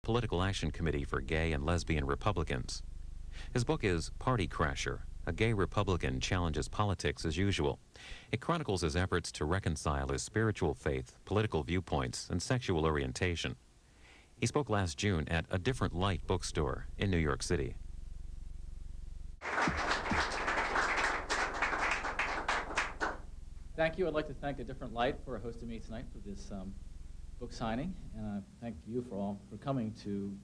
Political Action Committee for Gay and Lesbian Republicans. His book is Party Crasher: A Gay Republican Challenges Politics as Usual. It chronicles his efforts to reconcile his spiritual faith, political viewpoints, and sexual orientation. He spoke last June at A Different Light bookstore in New York City. Thank you. I'd like to thank A Different Light for hosting me tonight for this book signing, and I thank you for coming to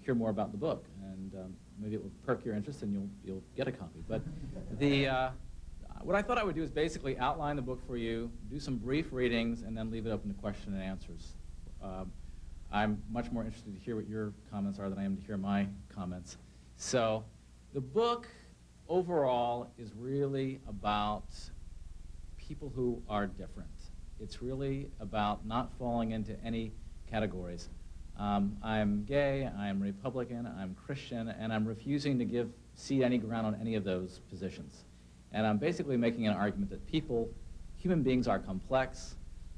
hear more about the book, and maybe it will perk your interest and you'll get a copy. But what I thought I would do is basically outline the book for you, do some brief readings, and then leave it open to question and answers. I'm much more interested to hear what your comments are than I am to hear my comments. So the book overall is really about people who are different. It's really about not falling into any categories. I'm gay, I'm Republican, I'm Christian, and I'm refusing to cede any ground on any of those positions. And I'm basically making an argument that human beings are complex.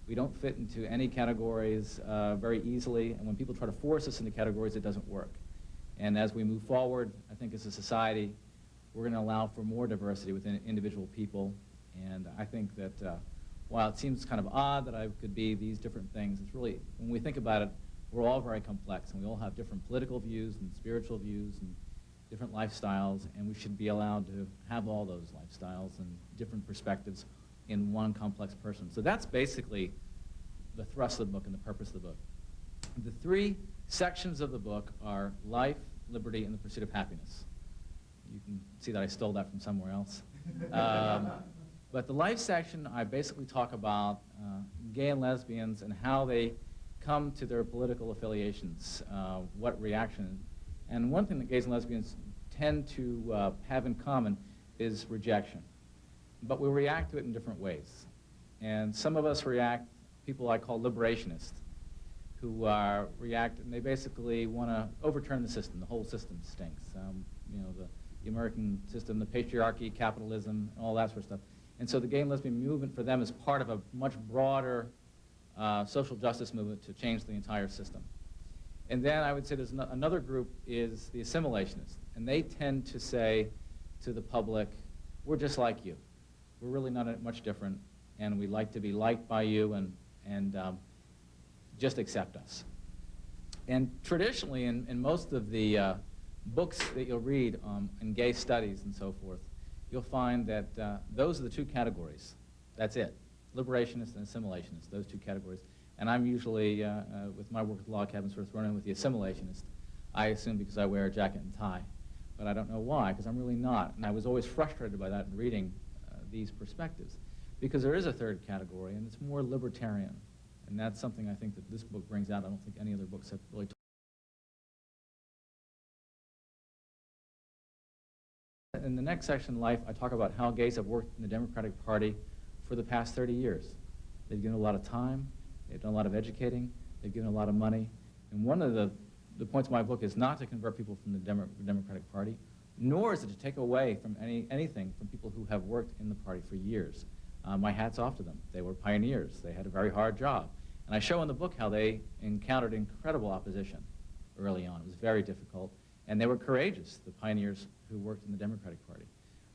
We don't fit into any categories very easily, and when people try to force us into categories, it doesn't work. And as we move forward, I think as a society, we're going to allow for more diversity within individual people. And I think that while it seems kind of odd that I could be these different things, it's really, when we think about it, we're all very complex, and we all have different political views and spiritual views and different lifestyles, and we should be allowed to have all those lifestyles and different perspectives in one complex person. So that's basically the thrust of the book and the purpose of the book. The three sections of the book are life, liberty, and the pursuit of happiness. You can see that I stole that from somewhere else. But the life section, I basically talk about gay and lesbians and how they come to their political affiliations, what reaction. And one thing that gays and lesbians tend to have in common is rejection. But we react to it in different ways. And some of us react, people I call liberationists, who react, and they basically want to overturn the system. The whole system stinks. You know, the American system, the patriarchy, capitalism, all that sort of stuff. And so the gay and lesbian movement for them is part of a much broader social justice movement to change the entire system. And then I would say there's another group is the assimilationists. And they tend to say to the public, we're just like you. We're really not much different, and we like to be liked by you, and just accept us. And traditionally, in most of the books that you'll read in gay studies and so forth, you'll find that those are the two categories. That's it. Liberationists and assimilationists, those two categories. And I'm usually, with my work with Log Cabin, sort of thrown in with the assimilationist. I assume because I wear a jacket and tie. But I don't know why, because I'm really not. And I was always frustrated by that in reading these perspectives. Because there is a third category, and it's more libertarian. And that's something I think that this book brings out. I don't think any other books have really talked. In the next section, Life, I talk about how gays have worked in the Democratic Party for the past 30 years. They've given a lot of time, they've done a lot of educating, they've given a lot of money. And one of the points of my book is not to convert people from the Democratic Party, nor is it to take away from anything from people who have worked in the party for years. My hat's off to them. They were pioneers. They had a very hard job. And I show in the book how they encountered incredible opposition early on. It was very difficult. And they were courageous, the pioneers who worked in the Democratic Party.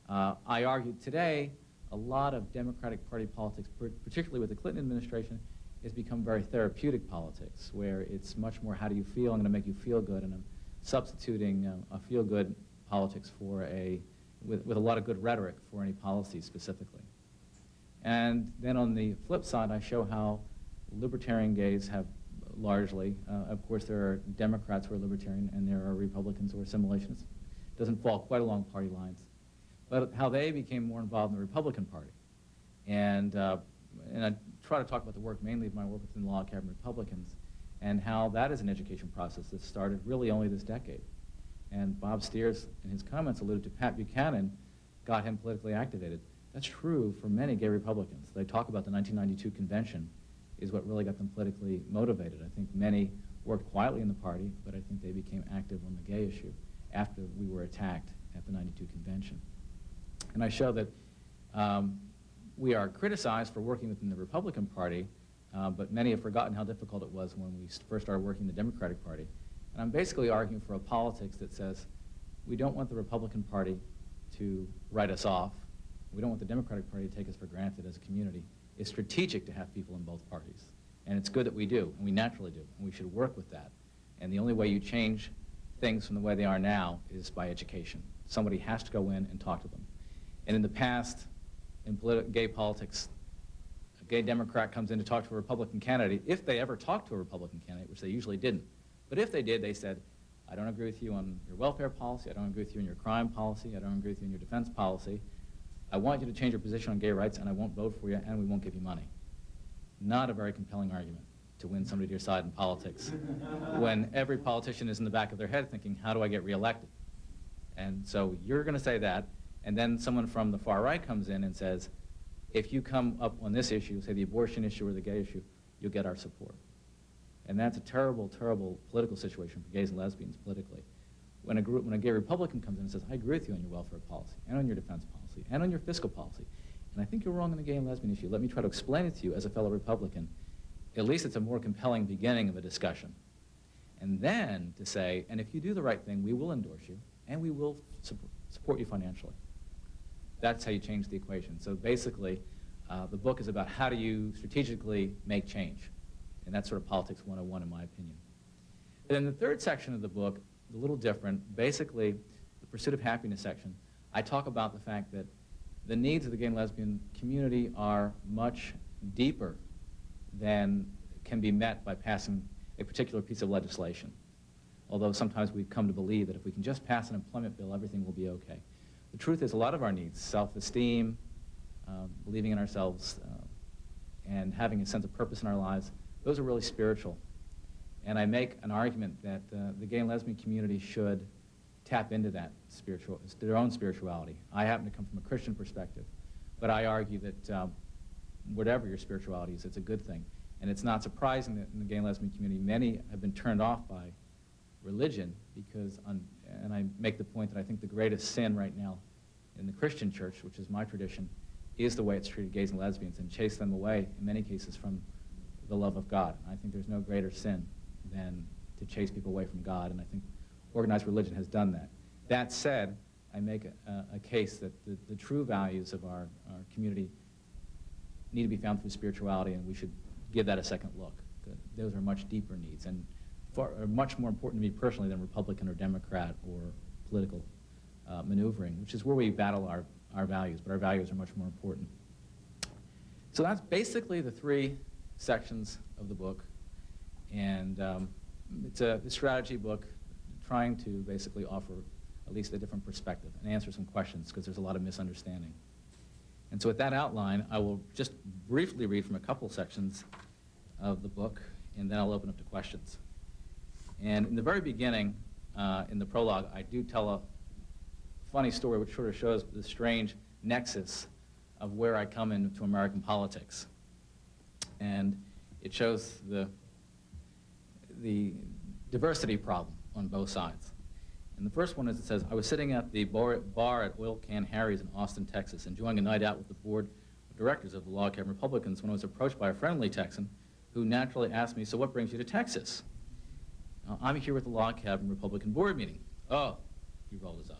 I argue today a lot of Democratic Party politics, particularly with the Clinton administration, has become very therapeutic politics, where it's much more how do you feel, I'm going to make you feel good, and I'm substituting a feel-good politics for with a lot of good rhetoric for any policy specifically. And then on the flip side, I show how libertarian gays have largely, of course there are Democrats who are libertarian and there are Republicans who are assimilationists. It doesn't fall quite along party lines. But how they became more involved in the Republican Party. And I try to talk about the work, mainly of my work within the Log Cabin Republicans, and how that is an education process that started really only this decade. And Bob Steers, in his comments, alluded to Pat Buchanan got him politically activated. That's true for many gay Republicans. They talk about the 1992 convention is what really got them politically motivated. I think many worked quietly in the party, but I think they became active on the gay issue after we were attacked at the 92 convention. And I show that we are criticized for working within the Republican Party, but many have forgotten how difficult it was when we first started working in the Democratic Party. And I'm basically arguing for a politics that says we don't want the Republican Party to write us off. We don't want the Democratic Party to take us for granted as a community. It's strategic to have people in both parties. And it's good that we do, and we naturally do, and we should work with that. And the only way you change things from the way they are now is by education. Somebody has to go in and talk to them. And in the past, in gay politics, a gay Democrat comes in to talk to a Republican candidate, if they ever talked to a Republican candidate, which they usually didn't. But if they did, they said, I don't agree with you on your welfare policy, I don't agree with you on your crime policy, I don't agree with you on your defense policy. I want you to change your position on gay rights, and I won't vote for you, and we won't give you money. Not a very compelling argument to win somebody to your side in politics when every politician is in the back of their head thinking, how do I get reelected? And so you're going to say that, and then someone from the far right comes in and says, if you come up on this issue, say the abortion issue or the gay issue, you'll get our support. And that's a terrible, terrible political situation for gays and lesbians politically. When a gay Republican comes in and says, I agree with you on your welfare policy, and on your defense policy, and on your fiscal policy, and I think you're wrong on the gay and lesbian issue, let me try to explain it to you as a fellow Republican, at least it's a more compelling beginning of a discussion. And then to say, and if you do the right thing, we will endorse you, and we will support you financially. That's how you change the equation. So basically, the book is about how do you strategically make change. And that's sort of politics 101 in my opinion. And in the third section of the book, a little different, basically the pursuit of happiness section, I talk about the fact that the needs of the gay and lesbian community are much deeper than can be met by passing a particular piece of legislation. Although sometimes we've come to believe that if we can just pass an employment bill, everything will be okay. The truth is a lot of our needs, self-esteem, believing in ourselves, and having a sense of purpose in our lives, those are really spiritual. And I make an argument that the gay and lesbian community should tap into that their own spirituality. I happen to come from a Christian perspective, but I argue that whatever your spirituality is, it's a good thing. And it's not surprising that in the gay and lesbian community, many have been turned off by religion because, and I make the point that I think the greatest sin right now in the Christian church, which is my tradition, is the way it's treated gays and lesbians and chased them away, in many cases, from the love of God. And I think there's no greater sin than to chase people away from God, and I think organized religion has done that. That said, I make a case that the true values of our community need to be found through spirituality, and we should give that a second look. Those are much deeper needs, and are much more important to me personally than Republican or Democrat or political maneuvering, which is where we battle our values, but our values are much more important. So that's basically the three sections of the book, and it's a strategy book trying to basically offer at least a different perspective and answer some questions because there's a lot of misunderstanding. And so with that outline, I will just briefly read from a couple sections of the book, and then I'll open up to questions. And in the very beginning, in the prologue, I do tell a funny story which sort of shows the strange nexus of where I come into American politics. And it shows the diversity problem on both sides. And the first one is, it says, I was sitting at the bar at Oil Can Harry's in Austin, Texas, enjoying a night out with the board of directors of the Log Cabin Republicans when I was approached by a friendly Texan who naturally asked me, so what brings you to Texas? I'm here with the Log Cabin Republican board meeting. Oh, he rolled his eyes.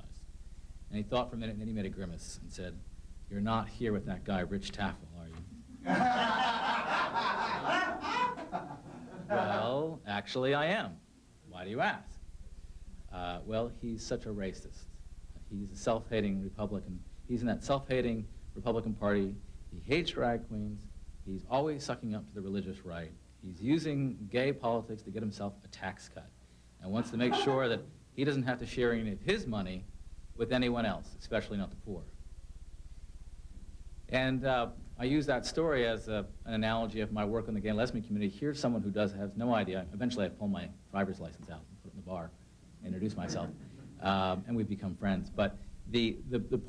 And he thought for a minute, and then he made a grimace and said, you're not here with that guy, Rich Tafel, are you? Well, actually I am. Why do you ask? Well, he's such a racist. He's a self-hating Republican. He's in that self-hating Republican Party. He hates drag queens. He's always sucking up to the religious right. He's using gay politics to get himself a tax cut and wants to make sure that he doesn't have to share any of his money with anyone else, especially not the poor. And I use that story as an analogy of my work in the gay and lesbian community. Here's someone who has no idea. Eventually I pull my driver's license out and put it in the bar, introduce myself, and we've become friends. But the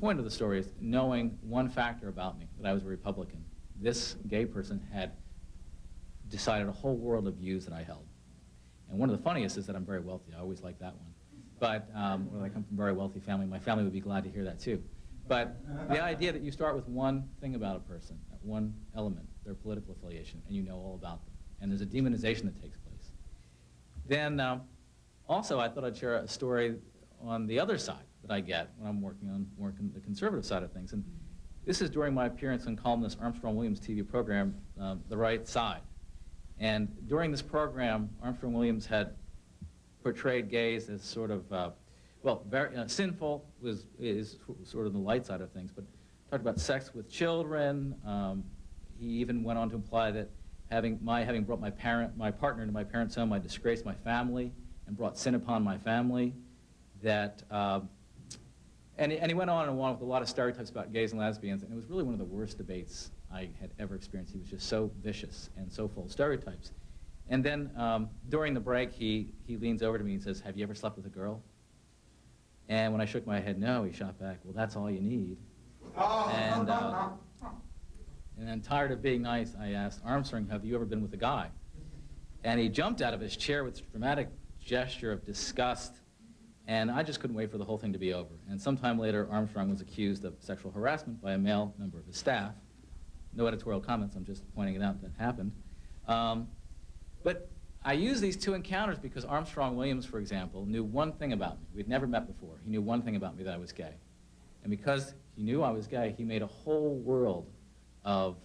point of the story is knowing one factor about me, that I was a Republican. This gay person had decided a whole world of views that I held. And one of the funniest is that I'm very wealthy. I always like that one. But well, I come from a very wealthy family. My family would be glad to hear that too. But the idea that you start with one thing about a person, one element, their political affiliation, and you know all about them. And there's a demonization that takes place. Then all Also, I thought I'd share a story on the other side that I get when I'm working on the conservative side of things. And this is during my appearance on columnist Armstrong Williams' TV program, The Right Side. And during this program, Armstrong Williams had portrayed gays as sort of, well, very sinful is sort of the light side of things, but talked about sex with children. He even went on to imply that having brought my partner into my parents' home, I disgraced my family and brought sin upon my family. That, and he went on and on with a lot of stereotypes about gays and lesbians, and it was really one of the worst debates I had ever experienced. He was just so vicious and so full of stereotypes. And then during the break, he leans over to me and says, "Have you ever slept with a girl?" And when I shook my head no, he shot back, "Well, that's all you need." And then, tired of being nice, I asked Armstrong, "Have you ever been with a guy?" And he jumped out of his chair with a dramatic gesture of disgust, and I just couldn't wait for the whole thing to be over. And sometime later, Armstrong was accused of sexual harassment by a male member of his staff. No editorial comments, I'm just pointing it out that happened. But I use these two encounters because Armstrong Williams, for example, knew one thing about me. We'd never met before. He knew one thing about me, that I was gay. And because he knew I was gay, he made a whole world of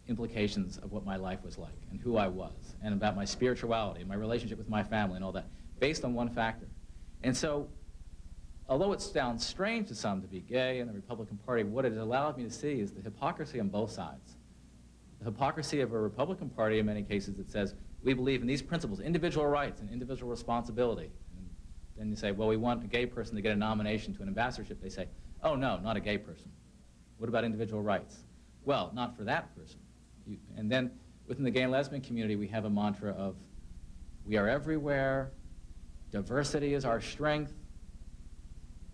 implications of what my life was like and who I was and about my spirituality and my relationship with my family and all that, based on one factor. And so, although it sounds strange to some to be gay in the Republican Party, what it allowed me to see is the hypocrisy on both sides. The hypocrisy of a Republican Party in many cases that says, we believe in these principles, individual rights and individual responsibility. And then you say, well, we want a gay person to get a nomination to an ambassadorship. They say, oh, no, not a gay person. What about individual rights? Well, not for that person. And then within the gay and lesbian community, we have a mantra of, we are everywhere, diversity is our strength,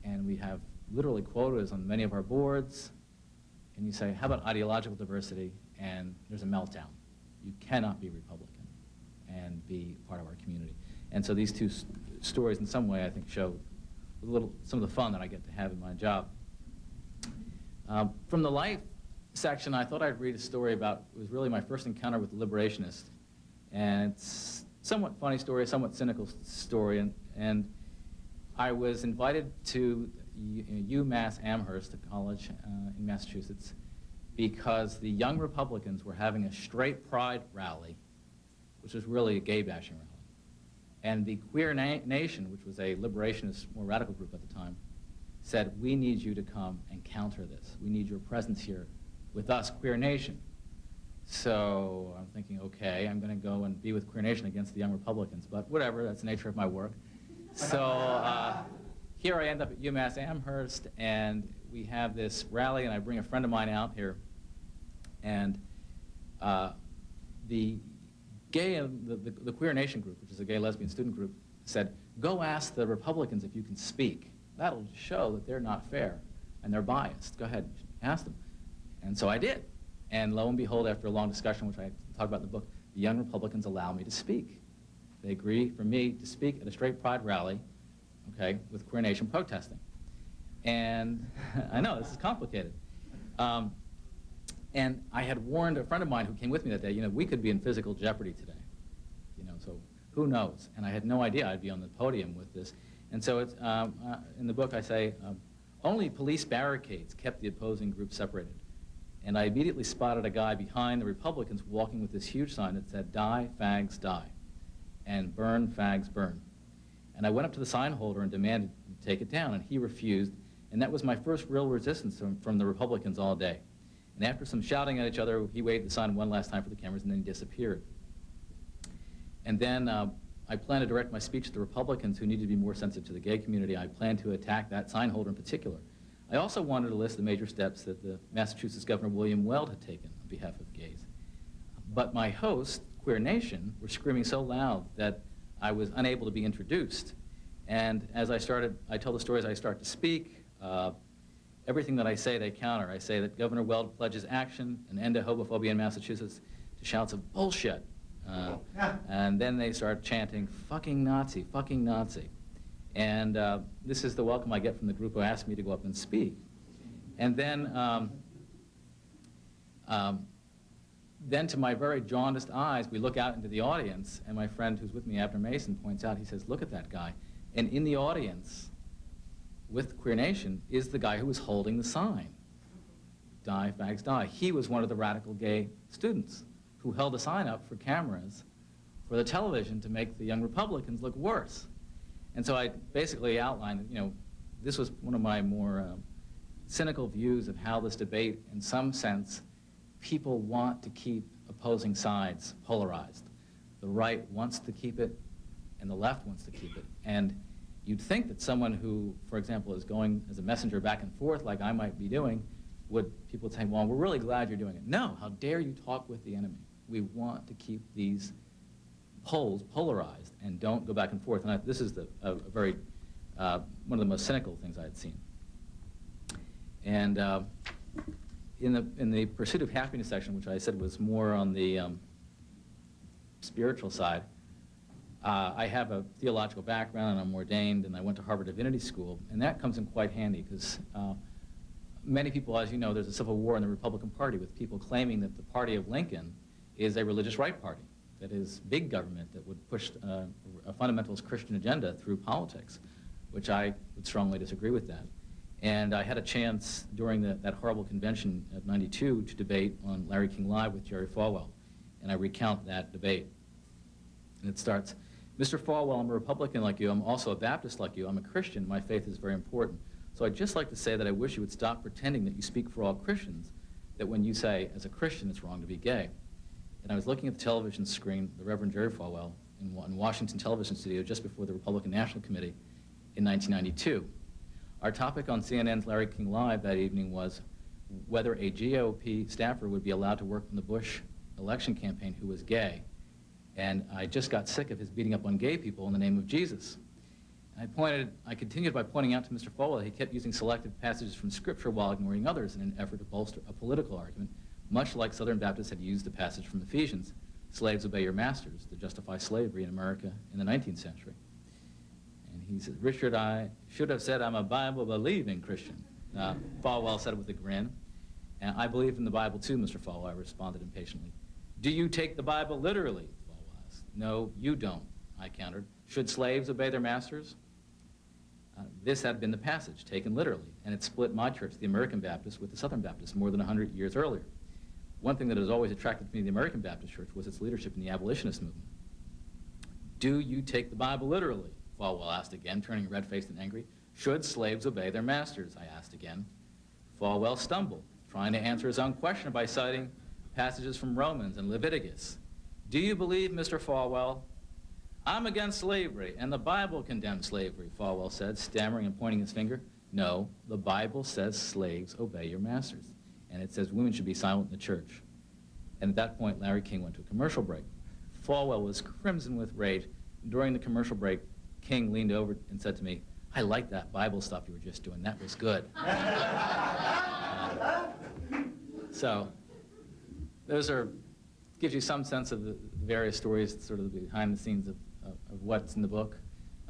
and we have literally quotas on many of our boards. And you say, how about ideological diversity? And there's a meltdown. You cannot be Republican and be part of our community. And so these two stories, in some way, I think, show some of the fun that I get to have in my job. From the life section, I thought I'd read a story about, it was really my first encounter with the liberationist. And it's a somewhat funny story, a somewhat cynical story. And I was invited to UMass Amherst, a college in Massachusetts, because the young Republicans were having a straight pride rally, which was really a gay bashing rally. And the Queer Nation, which was a liberationist, more radical group at the time, said, we need you to come and counter this. We need your presence here with us, Queer Nation. So I'm thinking, okay, I'm going to go and be with Queer Nation against the young Republicans, but whatever, that's the nature of my work. So here I end up at UMass Amherst, and we have this rally, and I bring a friend of mine out here, and the Queer Nation group, which is a gay lesbian student group, said, go ask the Republicans if you can speak. That'll show that they're not fair and they're biased. Go ahead, ask them. And so I did. And lo and behold, after a long discussion, which I talk about in the book, the young Republicans allow me to speak. They agree for me to speak at a straight pride rally, okay, with Queer Nation protesting. And I know, this is complicated. And I had warned a friend of mine who came with me that day, we could be in physical jeopardy today. So who knows? And I had no idea I'd be on the podium with this. And so it's, in the book I say, only police barricades kept the opposing group separated. And I immediately spotted a guy behind the Republicans walking with this huge sign that said, die, fags, die, and burn, fags, burn. And I went up to the sign holder and demanded to take it down, and he refused. And that was my first real resistance from the Republicans all day. And after some shouting at each other, he waved the sign one last time for the cameras, and then he disappeared. And then I planned to direct my speech to the Republicans who needed to be more sensitive to the gay community. I planned to attack that sign holder in particular. I also wanted to list the major steps that the Massachusetts Governor William Weld had taken on behalf of gays. But my host, Queer Nation, were screaming so loud that I was unable to be introduced. And as I tell the stories, I start to speak. Everything that I say, they counter. I say that Governor Weld pledges action, an end to homophobia in Massachusetts, to shouts of bullshit. And then they start chanting, fucking Nazi, fucking Nazi. And this is the welcome I get from the group who asked me to go up and speak. And then then to my very jaundiced eyes, we look out into the audience, and my friend who's with me, Abner Mason, points out, he says, look at that guy. And in the audience with Queer Nation is the guy who was holding the sign, Die, Fags, Die. He was one of the radical gay students who held a sign up for cameras for the television to make the young Republicans look worse. And so I basically outlined, you know, this was one of my more cynical views of how this debate, in some sense, people want to keep opposing sides polarized. The right wants to keep it, and the left wants to keep it. And you'd think that someone who, for example, is going as a messenger back and forth like I might be doing, people would say, well, we're really glad you're doing it. No, how dare you talk with the enemy? We want to keep these poles polarized and don't go back and forth. And this is a very, one of the most cynical things I had seen. And in the Pursuit of Happiness section, which I said was more on the spiritual side, I have a theological background, and I'm ordained, and I went to Harvard Divinity School, and that comes in quite handy because many people, as you know, there's a civil war in the Republican Party with people claiming that the party of Lincoln is a religious right party, that is big government that would push a fundamentalist Christian agenda through politics, which I would strongly disagree with that. And I had a chance during that horrible convention of '92 to debate on Larry King Live with Jerry Falwell, and I recount that debate. And it starts, Mr. Falwell, I'm a Republican like you, I'm also a Baptist like you, I'm a Christian, my faith is very important. So I'd just like to say that I wish you would stop pretending that you speak for all Christians, that when you say, as a Christian, it's wrong to be gay. And I was looking at the television screen, the Reverend Jerry Falwell, in Washington television studio just before the Republican National Committee in 1992. Our topic on CNN's Larry King Live that evening was whether a GOP staffer would be allowed to work in the Bush election campaign who was gay. And I just got sick of his beating up on gay people in the name of Jesus. I continued by pointing out to Mr. Falwell he kept using selected passages from Scripture while ignoring others in an effort to bolster a political argument, much like Southern Baptists had used the passage from Ephesians, slaves obey your masters, to justify slavery in America in the 19th century. And he said, Richard, I should have said I'm a Bible-believing Christian. Falwell said it with a grin. And I believe in the Bible too, Mr. Falwell, I responded impatiently. Do you take the Bible literally? Falwell asked. No, you don't, I countered. Should slaves obey their masters? This had been the passage, taken literally, and it split my church, the American Baptist, with the Southern Baptist more than 100 years earlier. One thing that has always attracted me to the American Baptist Church was its leadership in the abolitionist movement. Do you take the Bible literally? Falwell asked again, turning red-faced and angry. Should slaves obey their masters? I asked again. Falwell stumbled, trying to answer his own question by citing passages from Romans and Leviticus. Do you believe, Mr. Falwell? I'm against slavery, and the Bible condemns slavery, Falwell said, stammering and pointing his finger. No, the Bible says slaves obey your masters, and it says women should be silent in the church. And at that point, Larry King went to a commercial break. Falwell was crimson with rage. During the commercial break, King leaned over and said to me, I like that Bible stuff you were just doing. That was good. So those gives you some sense of the various stories, sort of the behind the scenes of what's in the book,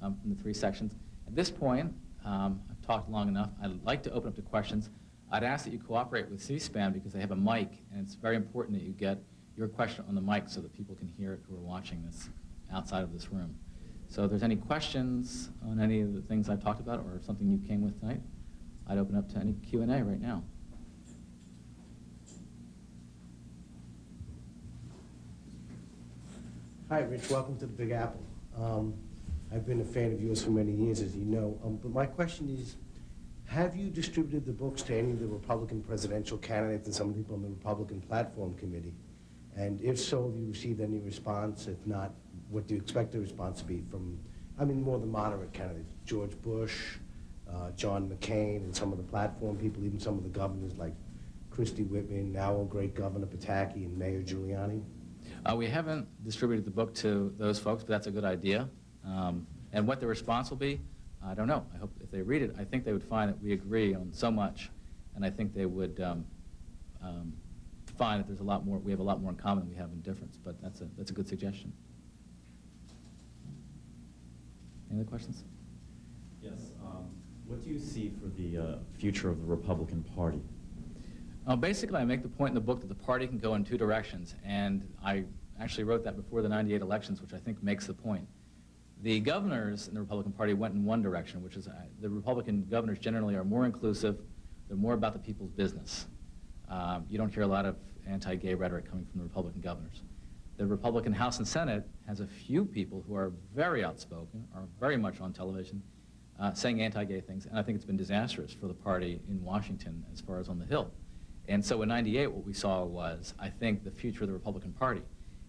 in the 3 sections. At this point, I've talked long enough. I'd like to open up to questions. I'd ask that you cooperate with CSPAN because they have a mic, and it's very important that you get your question on the mic so that people can hear it who are watching this outside of this room. So if there's any questions on any of the things I've talked about or something you came with tonight, I'd open up to any Q&A right now. Hi, Rich. Welcome to the Big Apple. I've been a fan of yours for many years, as you know. But my question is, have you distributed the books to any of the Republican presidential candidates and some people on the Republican Platform Committee? And if so, have you received any response? If not, what do you expect the response to be from, more the moderate candidates, George Bush, John McCain, and some of the platform people, even some of the governors like Christie Whitman, now great Governor Pataki, and Mayor Giuliani? We haven't distributed the book to those folks, but that's a good idea. And what the response will be, I don't know. I hope if they read it, I think they would find that we agree on so much, and I think they would find that there's a lot more. We have a lot more in common than we have in difference. But that's a good suggestion. Any other questions? Yes. What do you see for the future of the Republican Party? Basically, I make the point in the book that the party can go in two directions, and I actually wrote that before the '98 elections, which I think makes the point. The governors in the Republican Party went in one direction, which is the Republican governors generally are more inclusive, they're more about the people's business. You don't hear a lot of anti-gay rhetoric coming from the Republican governors. The Republican House and Senate has a few people who are very outspoken, are very much on television, saying anti-gay things, and I think it's been disastrous for the party in Washington as far as on the Hill. And so in '98, what we saw was, I think, the future of the Republican Party.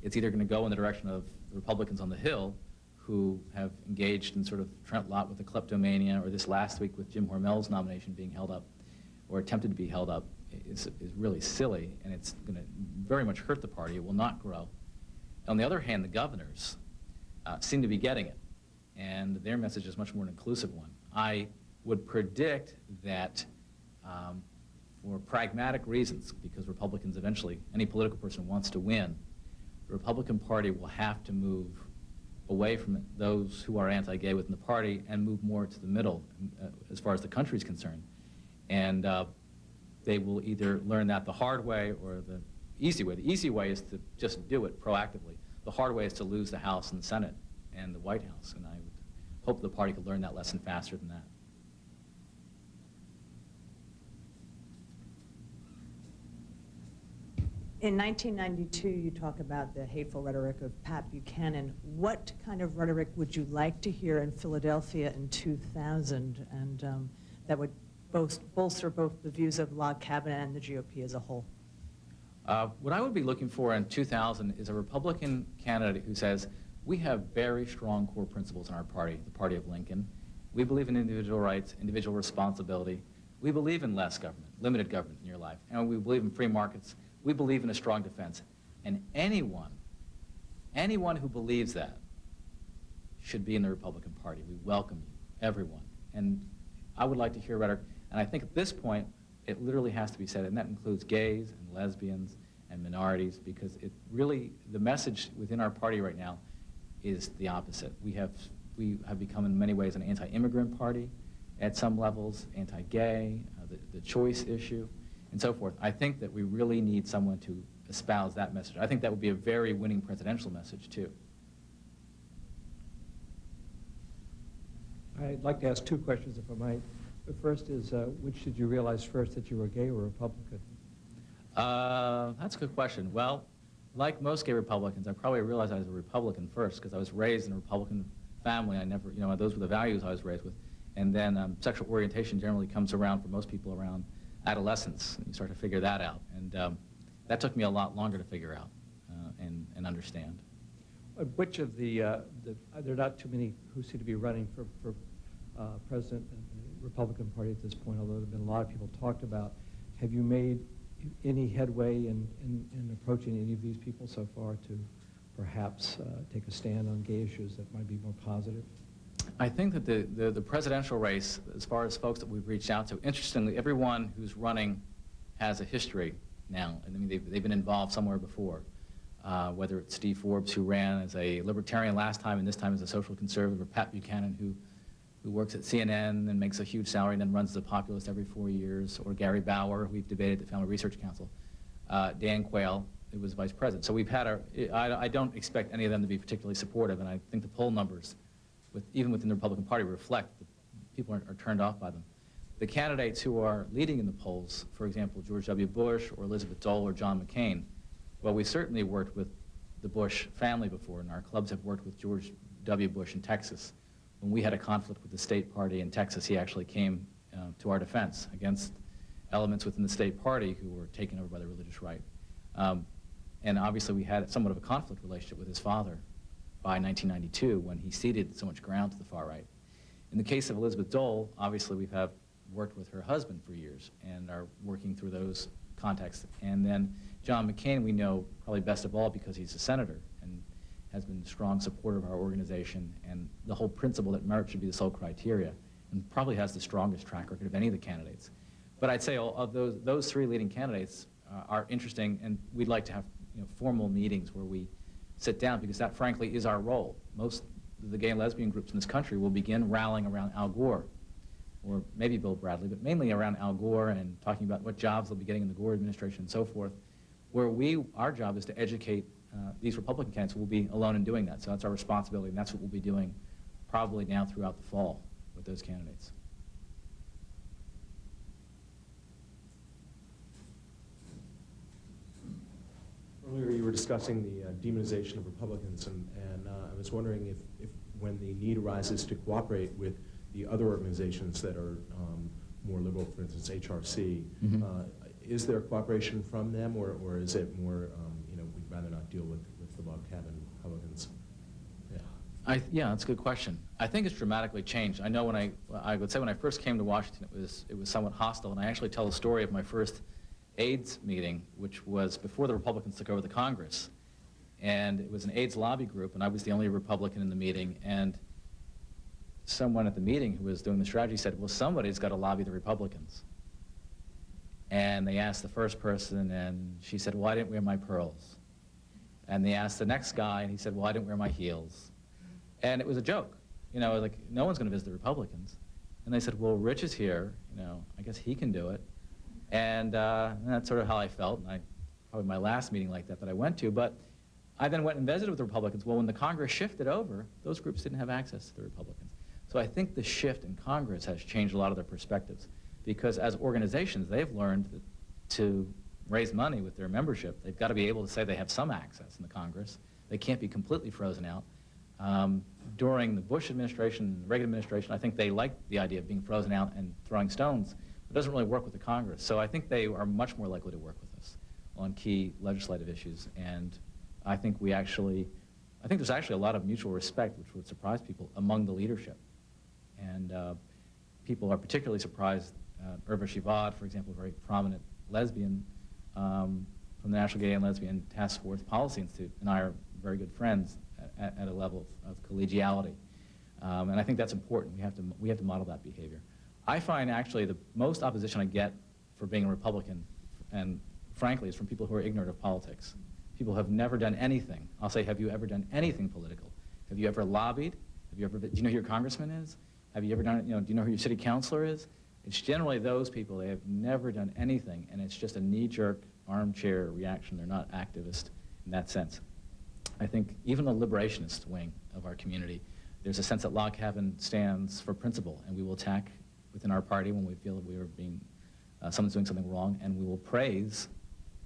It's either going to go in the direction of the Republicans on the Hill, who have engaged in sort of Trent Lott with the kleptomania, or this last week with Jim Hormel's nomination being held up, or attempted to be held up, is really silly, and it's going to very much hurt the party. It will not grow. On the other hand, the governors seem to be getting it, and their message is much more an inclusive one. I would predict that for pragmatic reasons, because Republicans eventually, any political person wants to win, the Republican Party will have to move away from those who are anti-gay within the party and move more to the middle as far as the country is concerned. And they will either learn that the hard way or the easy way. The easy way is to just do it proactively. The hard way is to lose the House and the Senate and the White House, and I would hope the party could learn that lesson faster than that. In 1992, you talk about the hateful rhetoric of Pat Buchanan. What kind of rhetoric would you like to hear in Philadelphia in 2000, and that would bolster both the views of Log Cabin and the GOP as a whole? What I would be looking for in 2000 is a Republican candidate who says, we have very strong core principles in our party, the party of Lincoln. We believe in individual rights, individual responsibility. We believe in less government, limited government in your life. And we believe in free markets. We believe in a strong defense. And anyone who believes that should be in the Republican Party. We welcome you, everyone. And I would like to hear rhetoric. And I think at this point, it literally has to be said, and that includes gays and lesbians and minorities, because it really, the message within our party right now is the opposite. We have become in many ways an anti-immigrant party at some levels, anti-gay, the choice issue, and so forth. I think that we really need someone to espouse that message. I think that would be a very winning presidential message, too. I'd like to ask two questions, if I might. The first is, which did you realize first, that you were gay or Republican? That's a good question. Well, like most gay Republicans, I probably realized I was a Republican first because I was raised in a Republican family. I never, those were the values I was raised with. And then sexual orientation generally comes around for most people around adolescence. You start to figure that out. And that took me a lot longer to figure out and understand. Which of there are not too many who seem to be running for president in the Republican Party at this point, although there have been a lot of people talked about. Have you made any headway in approaching any of these people so far to perhaps take a stand on gay issues that might be more positive? I think that the presidential race, as far as folks that we've reached out to, interestingly, everyone who's running has a history now. I mean, they've been involved somewhere before, whether it's Steve Forbes, who ran as a libertarian last time and this time as a social conservative, or Pat Buchanan, who works at CNN and makes a huge salary and then runs the populist every 4 years, or Gary Bauer, who we've debated at the Family Research Council, Dan Quayle, who was vice president. So we've had I don't expect any of them to be particularly supportive, and I think the poll numbers, even within the Republican Party, reflect that people are turned off by them. The candidates who are leading in the polls, for example, George W. Bush or Elizabeth Dole or John McCain, well, we certainly worked with the Bush family before, and our clubs have worked with George W. Bush in Texas. When we had a conflict with the state party in Texas, he actually came to our defense against elements within the state party who were taken over by the religious right. And obviously we had somewhat of a conflict relationship with his father by 1992 when he ceded so much ground to the far right. In the case of Elizabeth Dole, obviously we've worked with her husband for years and are working through those contexts. And then John McCain we know probably best of all because he's a senator and has been a strong supporter of our organization and the whole principle that merit should be the sole criteria, and probably has the strongest track record of any of the candidates. But I'd say of those three leading candidates are interesting, and we'd like to have formal meetings where we sit down, because that frankly is our role. Most of the gay and lesbian groups in this country will begin rallying around Al Gore or maybe Bill Bradley, but mainly around Al Gore and talking about what jobs they'll be getting in the Gore administration and so forth, where our job is to educate these Republican candidates. We'll be alone in doing that, so that's our responsibility, and that's what we'll be doing probably now throughout the fall with those candidates. Earlier you were discussing the demonization of Republicans, and I was wondering if when the need arises to cooperate with the other organizations that are more liberal, for instance, HRC, is there cooperation from them, or is it more, we'd rather not deal with the log cabin Republicans? Yeah. Yeah, that's a good question. I think it's dramatically changed. I know I would say when I first came to Washington, it was somewhat hostile, and I actually tell the story of my first AIDS meeting, which was before the Republicans took over the Congress. And it was an AIDS lobby group, and I was the only Republican in the meeting. And someone at the meeting who was doing the strategy said, well, somebody's got to lobby the Republicans. And they asked the first person, and she said, well, I didn't wear my pearls. And they asked the next guy, and he said, well, I didn't wear my heels. And it was a joke. Like, no one's going to visit the Republicans. And they said, well, Rich is here. I guess he can do it. And that's sort of how I felt, and probably my last meeting like that I went to. But I then went and visited with the Republicans. Well, when the Congress shifted over, those groups didn't have access to the Republicans. So I think the shift in Congress has changed a lot of their perspectives, because as organizations, they've learned that to raise money with their membership, they've got to be able to say they have some access in the Congress. They can't be completely frozen out. During the Bush administration, the Reagan administration, I think they liked the idea of being frozen out and throwing stones. It doesn't really work with the Congress. So I think they are much more likely to work with us on key legislative issues. And I think there's actually a lot of mutual respect, which would surprise people, among the leadership. And people are particularly surprised. Irva Shivad, for example, a very prominent lesbian from the National Gay and Lesbian Task Force Policy Institute, and I are very good friends at a level of collegiality. And I think that's important. We have to model that behavior. I find actually the most opposition I get for being a Republican, and frankly, is from people who are ignorant of politics. People who have never done anything. I'll say, have you ever done anything political? Have you ever lobbied? Do you know who your congressman is? Have you ever done, do you know who your city councilor is? It's generally those people. They have never done anything, and it's just a knee-jerk armchair reaction. They're not activist in that sense. I think even the liberationist wing of our community, there's a sense that log cabin stands for principle, and we will attack within our party when we feel that we are someone's doing something wrong, and we will praise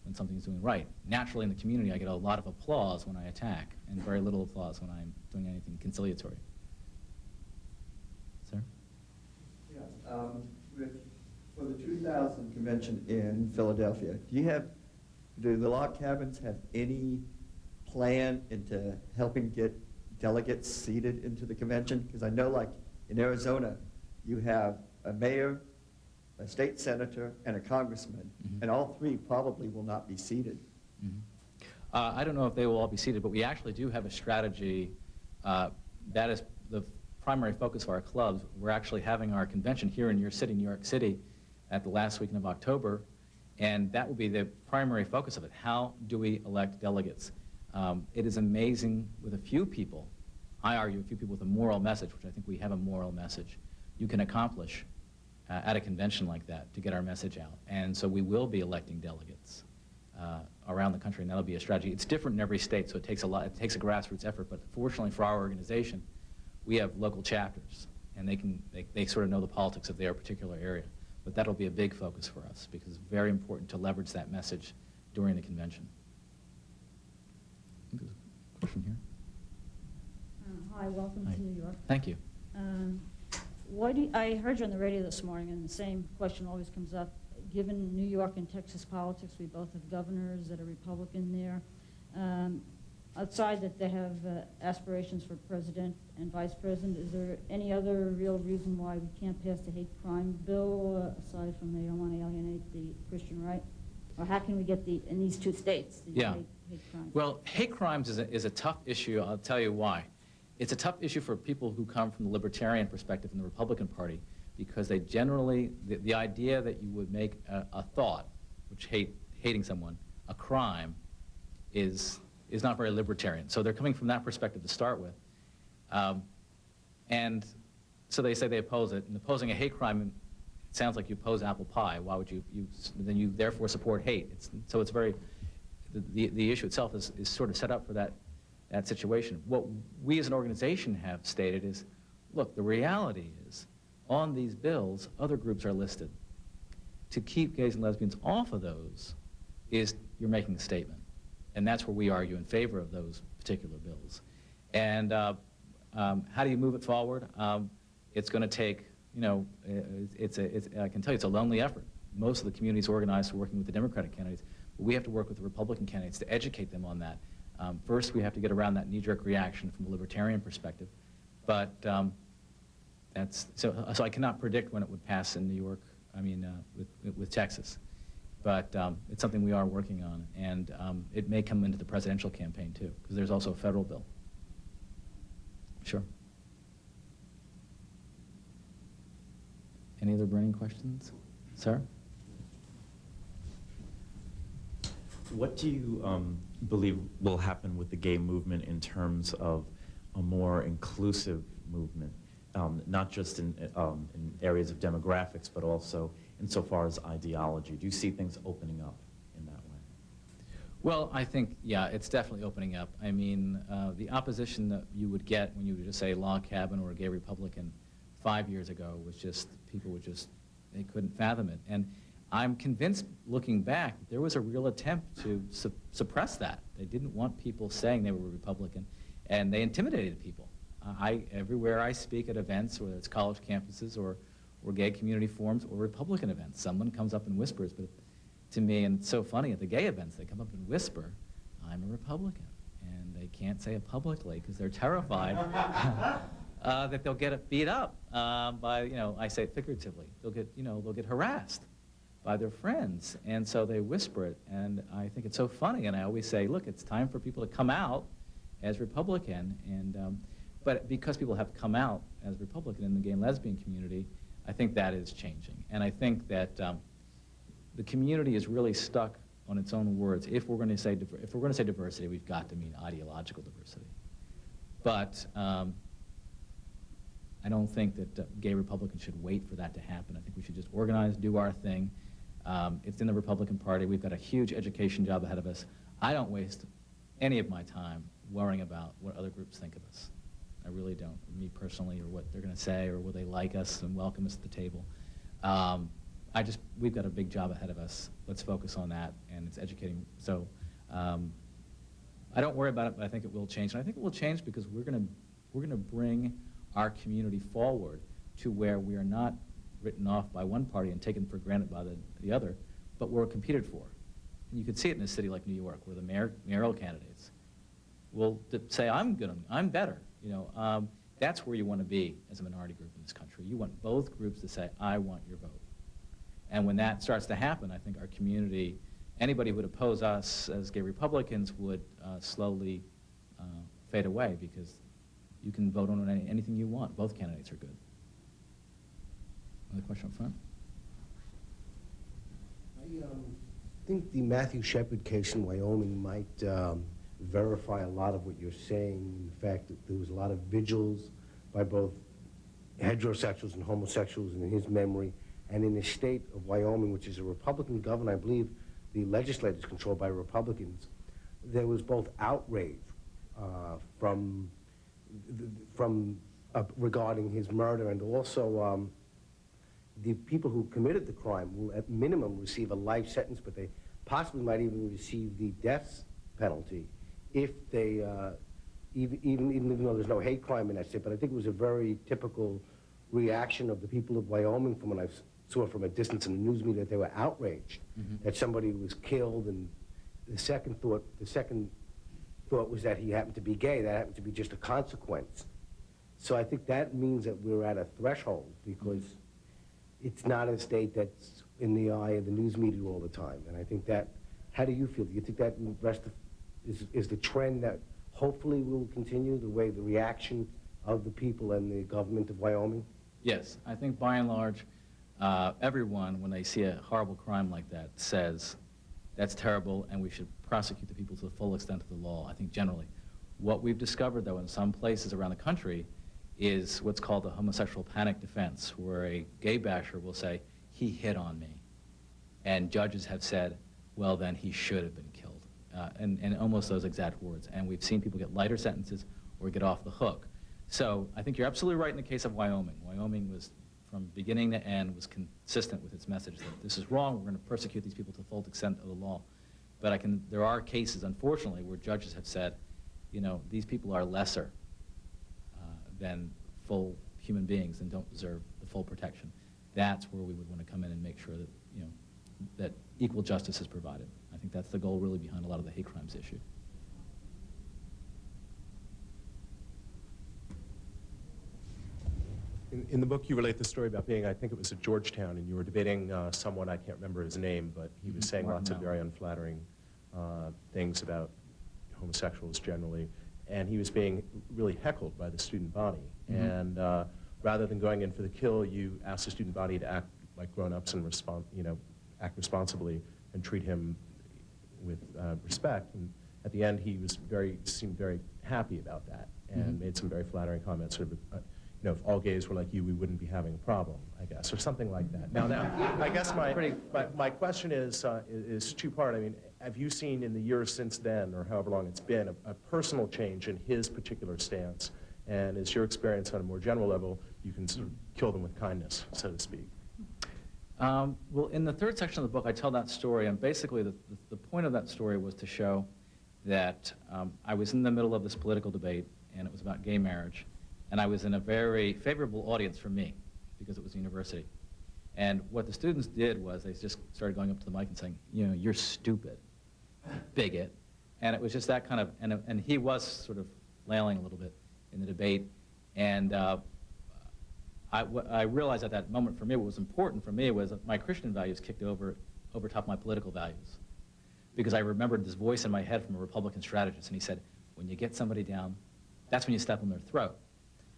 when something's doing right. Naturally, in the community, I get a lot of applause when I attack, and very little applause when I'm doing anything conciliatory. Sir? Yeah, for the 2000 convention in Philadelphia, do the log cabins have any plan into helping get delegates seated into the convention? Because I know, like, in Arizona, you have a mayor, a state senator, and a congressman, and all three probably will not be seated. I don't know if they will all be seated, but we actually do have a strategy that is the primary focus of our clubs. We're actually having our convention here in your city, New York City, at the last weekend of October, and that will be the primary focus of it. How do we elect delegates? It is amazing with a few people, I argue a few people with a moral message, which I think we have a moral message, you can accomplish at a convention like that to get our message out. And so we will be electing delegates around the country, and that'll be a strategy. It's different in every state, so it takes a grassroots effort, but fortunately for our organization, we have local chapters, and they sort of know the politics of their particular area. But that'll be a big focus for us, because it's very important to leverage that message during the convention. I think there's a question here. Hi, welcome Hi. to New York. Thank you. I heard you on the radio this morning, and the same question always comes up. Given New York and Texas politics, we both have governors that are Republican there. Outside that they have aspirations for president and vice president, is there any other real reason why we can't pass the hate crime bill, aside from they don't want to alienate the Christian right? Or how can we get in these two states, the Yeah. hate crimes? Well, hate crimes is a tough issue. I'll tell you why. It's a tough issue for people who come from the libertarian perspective in the Republican Party, because they generally, the idea that you would make a thought, which hating someone, a crime, is not very libertarian. So they're coming from that perspective to start with. And So they say they oppose it, and opposing a hate crime, it sounds like you oppose apple pie. Why would then you therefore support hate? So it's very, the issue itself is sort of set up for that situation. What we as an organization have stated is, look, the reality is, on these bills, other groups are listed. To keep gays and lesbians off of those is you're making a statement. And that's where we argue in favor of those particular bills. And how do you move it forward? It's going to take, you know, I can tell you it's a lonely effort. Most of the communities organized are working with the Democratic candidates, but we have to work with the Republican candidates to educate them on that. First, we have to get around that knee-jerk reaction from a libertarian perspective. But so I cannot predict when it would pass in New York, with Texas. But it's something we are working on, and it may come into the presidential campaign too, because there's also a federal bill. Sure. Any other burning questions? Sir? What do you believe will happen with the gay movement in terms of a more inclusive movement, not just in areas of demographics, but also insofar as ideology? Do you see things opening up in that way? Well, I think, yeah, it's definitely opening up. I mean, the opposition that you would get when you would just say log cabin or a gay Republican 5 years ago was just, people would just, they couldn't fathom it. And I'm convinced, looking back, there was a real attempt to suppress that. They didn't want people saying they were Republican, and they intimidated people. Everywhere I speak at events, whether it's college campuses or gay community forums or Republican events, someone comes up and whispers to me, and it's so funny, at the gay events, they come up and whisper, I'm a Republican. And they can't say it publicly because they're terrified that they'll get beat up by, I say it figuratively, they'll get harassed by their friends. And so they whisper it, and I think it's so funny, and I always say, look, it's time for people to come out as Republican, but because people have come out as Republican in the gay and lesbian community, I think that is changing. And I think that the community is really stuck on its own words. If we're going to say diversity, we've got to mean ideological diversity. But I don't think that gay Republicans should wait for that to happen. I think we should just organize, do our thing. It's in the Republican Party. We've got a huge education job ahead of us. I don't waste any of my time worrying about what other groups think of us. I really don't, me personally, or what they're going to say, or will they like us and welcome us at the table. We've got a big job ahead of us. Let's focus on that, and it's educating. So I don't worry about it, but I think it will change. And I think it will change because we're going to bring our community forward to where we are not written off by one party and taken for granted by the other, but we're competed for. And you could see it in a city like New York, where the mayoral candidates will say, I'm good, I'm better. That's where you want to be as a minority group in this country. You want both groups to say, I want your vote. And when that starts to happen, I think our community, anybody who would oppose us as gay Republicans would slowly fade away, because you can vote on anything you want. Both candidates are good. Another question up front? I think the Matthew Shepard case in Wyoming might verify a lot of what you're saying. The fact that there was a lot of vigils by both heterosexuals and homosexuals in his memory. And in the state of Wyoming, which is a Republican governor, I believe the legislature is controlled by Republicans, there was both outrage regarding his murder, and also the people who committed the crime will at minimum receive a life sentence, but they possibly might even receive the death penalty if they, even though there's no hate crime in that state. But I think it was a very typical reaction of the people of Wyoming from when I saw from a distance in the news media, that they were outraged that somebody was killed, and the second thought was that he happened to be gay. That happened to be just a consequence. So I think that means that we're at a threshold, because it's not a state that's in the eye of the news media all the time. And I think that, how do you feel? Do you think that is the trend that hopefully will continue, the way the reaction of the people and the government of Wyoming? Yes, I think by and large, everyone, when they see a horrible crime like that, says that's terrible and we should prosecute the people to the full extent of the law. I think generally. What we've discovered, though, in some places around the country is what's called the homosexual panic defense, where a gay basher will say, he hit on me. And judges have said, well, then he should have been killed. And almost those exact words. And we've seen people get lighter sentences or get off the hook. So I think you're absolutely right in the case of Wyoming. Wyoming was, from beginning to end, was consistent with its message that this is wrong, we're going to persecute these people to the full extent of the law. But there are cases, unfortunately, where judges have said, you know, these people are lesser than full human beings and don't deserve the full protection. That's where we would want to come in and make sure that, you know, that equal justice is provided. I think that's the goal really behind a lot of the hate crimes issue. In the book, you relate the story about being, I think it was at Georgetown, and you were debating someone, I can't remember his name, but he was saying lots of very unflattering things about homosexuals generally, and he was being really heckled by the student body. And rather than going in for the kill, you asked the student body to act like grown-ups and act responsibly and treat him with respect. And at the end, he was seemed very happy about that and made some very flattering comments. Sort of, you know, if all gays were like you, we wouldn't be having a problem, I guess, or something like that. Now I guess my question is two-part. I mean, have you seen in the years since then, or however long it's been, a personal change in his particular stance? And is your experience on a more general level, you can sort of kill them with kindness, so to speak? Well, in the third section of the book, I tell that story, and basically the point of that story was to show that I was in the middle of this political debate, and it was about gay marriage, and I was in a very favorable audience for me, because it was a university. And what the students did was they just started going up to the mic and saying, you know, you're stupid, bigot. And it was just that kind of, and he was sort of flailing a little bit in the debate. And I realized at that moment for me, what was important for me was that my Christian values kicked over top of my political values. Because I remembered this voice in my head from a Republican strategist, and he said, when you get somebody down, that's when you step on their throat.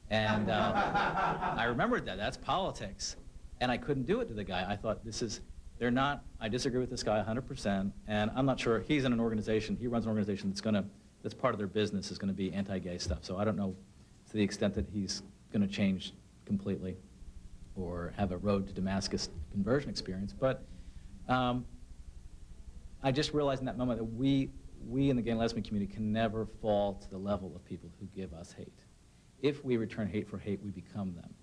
And I remembered that. That's politics. And I couldn't do it to the guy. I thought, I disagree with this guy 100%, and I'm not sure, he's in an organization, he runs an organization that's part of their business is going to be anti-gay stuff. So I don't know to the extent that he's going to change completely or have a road to Damascus conversion experience. But I just realized in that moment that we in the gay and lesbian community can never fall to the level of people who give us hate. If we return hate for hate, we become them.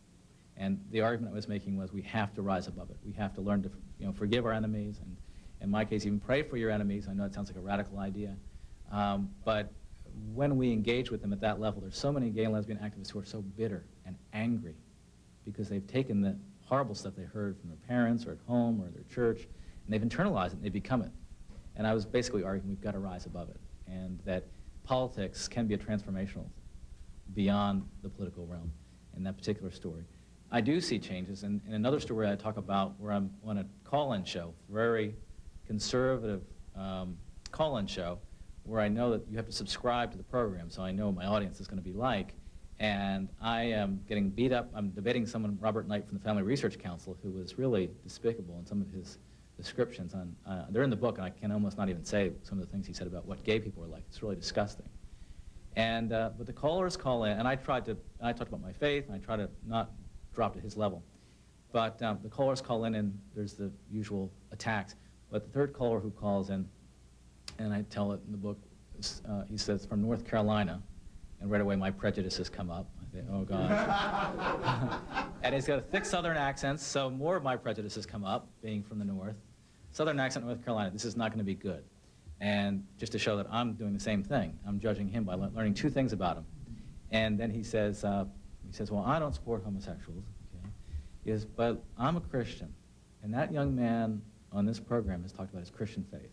And the argument I was making was we have to rise above it. We have to learn to forgive our enemies, and in my case, even pray for your enemies. I know it sounds like a radical idea. But when we engage with them at that level, there's so many gay and lesbian activists who are so bitter and angry because they've taken the horrible stuff they heard from their parents or at home or their church, and they've internalized it and they become it. And I was basically arguing we've got to rise above it, and that politics can be a transformational beyond the political realm in that particular story. I do see changes. In another story I talk about where I'm on a call-in show, very conservative call-in show, where I know that you have to subscribe to the program, so I know what my audience is going to be like. And I am getting beat up. I'm debating someone, Robert Knight from the Family Research Council, who was really despicable in some of his descriptions. They're in the book, and I can almost not even say some of the things he said about what gay people are like. It's really disgusting. And but the callers call in, and I talked about my faith, and I try to not drop to his level. But the callers call in, and there's the usual attacks. But the third caller who calls in, and I tell it in the book, he says, from North Carolina, and right away my prejudices come up. I think, oh, God. And he's got a thick Southern accent, so more of my prejudices come up, being from the North. Southern accent, North Carolina, this is not going to be good. And just to show that I'm doing the same thing, I'm judging him by learning two things about him. And then he says, well, I don't support homosexuals. Okay? He says, but I'm a Christian. And that young man on this program has talked about his Christian faith.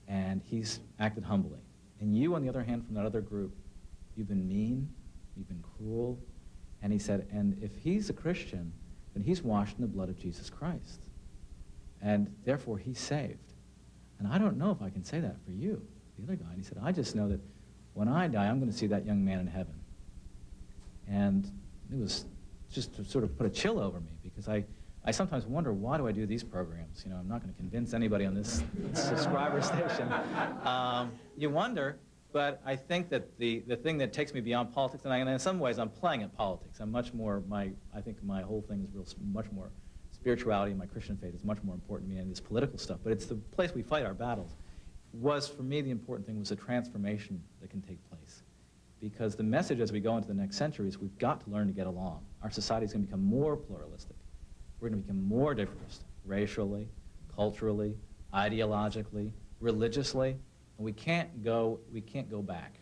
And he's acted humbly. And you, on the other hand, from that other group, you've been mean, you've been cruel. And he said, and if he's a Christian, then he's washed in the blood of Jesus Christ. And therefore, he's saved. And I don't know if I can say that for you, the other guy. And he said, I just know that when I die, I'm going to see that young man in heaven. And it was just to sort of put a chill over me, because I sometimes wonder, why do I do these programs? You know, I'm not going to convince anybody on this subscriber station. You wonder, But I think that the thing that takes me beyond politics, and in some ways I'm playing at politics. I'm much more, I think my whole thing is much more, spirituality and my Christian faith is much more important to me than this political stuff. But it's the place we fight our battles. For me, the important thing was the transformation that can take place. Because the message as we go into the next century is we've got to learn to get along. Our society is going to become more pluralistic. We're going to become more diverse, racially, culturally, ideologically, religiously, and we can't go back.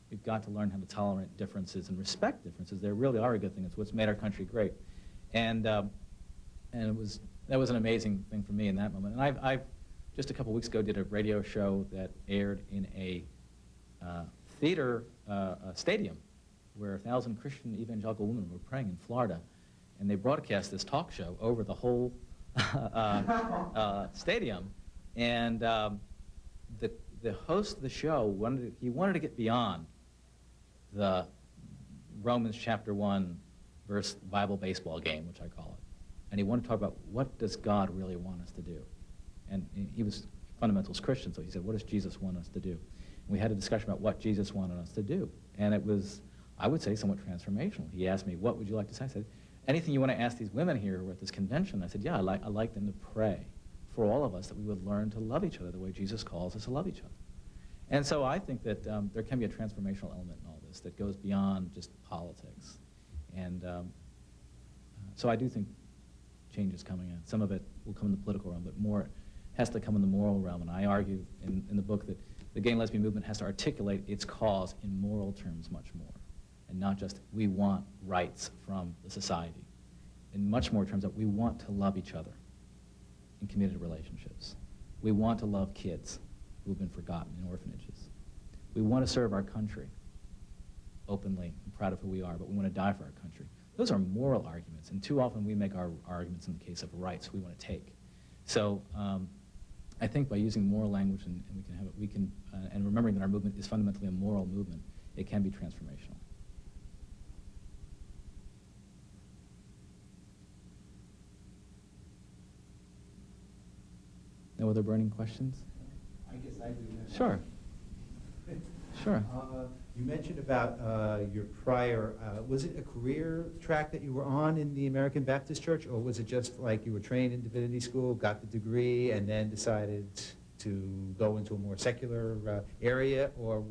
We've got to learn how to tolerate differences and respect differences. They really are a good thing. It's what's made our country great. And that was an amazing thing for me in that moment. And I've just a couple weeks ago did a radio show that aired in a theater stadium where 1,000 Christian evangelical women were praying in Florida. And they broadcast this talk show over the whole stadium. And the host of the show wanted to get beyond the Romans chapter 1 verse Bible baseball game, which I call it. And he wanted to talk about what does God really want us to do. And he was a fundamentalist Christian, so he said, what does Jesus want us to do? And we had a discussion about what Jesus wanted us to do. And it was, I would say, somewhat transformational. He asked me, what would you like to say? I said, anything you want to ask these women here who are at this convention. I said, yeah, I'd like them to pray for all of us that we would learn to love each other the way Jesus calls us to love each other. And so I think that there can be a transformational element in all this that goes beyond just politics. And so I do think change is coming in. Some of it will come in the political realm, but more has to come in the moral realm. And I argue in the book that the gay and lesbian movement has to articulate its cause in moral terms much more, and not just we want rights from the society. In much more terms that we want to love each other in committed relationships. We want to love kids who have been forgotten in orphanages. We want to serve our country openly and proud of who we are, but we want to die for our country. Those are moral arguments, and too often we make our arguments in the case of rights we want to take. So I think by using moral language and and remembering that our movement is fundamentally a moral movement, it can be transformational. No other burning questions? I guess I do. Sure. Sure. You mentioned about your prior, was it a career track that you were on in the American Baptist Church, or was it just like you were trained in divinity school, got the degree, and then decided to go into a more secular area, or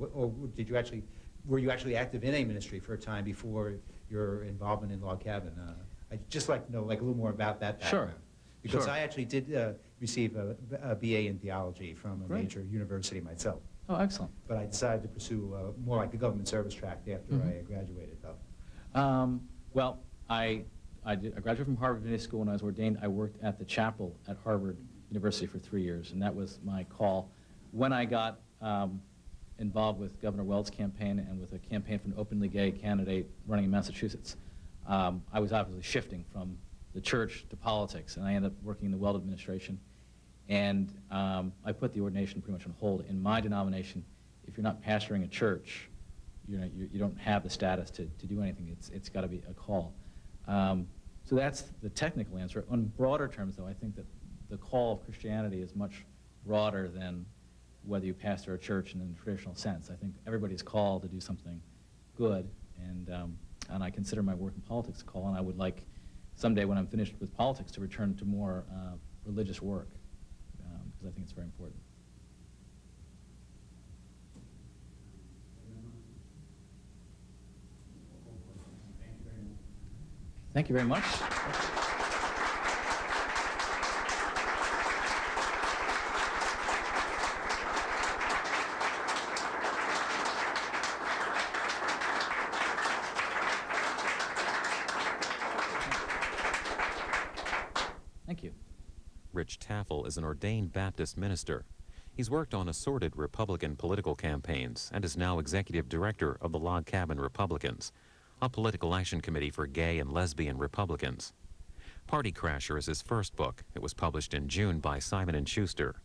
did you actually, were you actually active in a ministry for a time before your involvement in Log Cabin? I'd just like to know like a little more about that background. Sure. Because Sure. I actually did receive a BA in theology from a Great. major university myself. Oh, excellent. But I decided to pursue more like the government service track after I graduated, though. Well, I graduated from Harvard Divinity School. When I was ordained, I worked at the chapel at Harvard University for 3 years, and that was my call. When I got involved with Governor Weld's campaign and with a campaign for an openly gay candidate running in Massachusetts, I was obviously shifting from the church to politics, and I ended up working in the Weld administration. And I put the ordination pretty much on hold. In my denomination, if you're not pastoring a church, you don't have the status to do anything. It's got to be a call. So that's the technical answer. On broader terms, though, I think that the call of Christianity is much broader than whether you pastor a church in the traditional sense. I think everybody's called to do something good, and I consider my work in politics a call, and I would like someday when I'm finished with politics to return to more religious work. Because I think it's very important. Thank you very much. Thank you. Rich Tafel is an ordained Baptist minister. He's worked on assorted Republican political campaigns and is now executive director of the Log Cabin Republicans, a political action committee for gay and lesbian Republicans. Party Crasher is his first book. It was published in June by Simon & Schuster.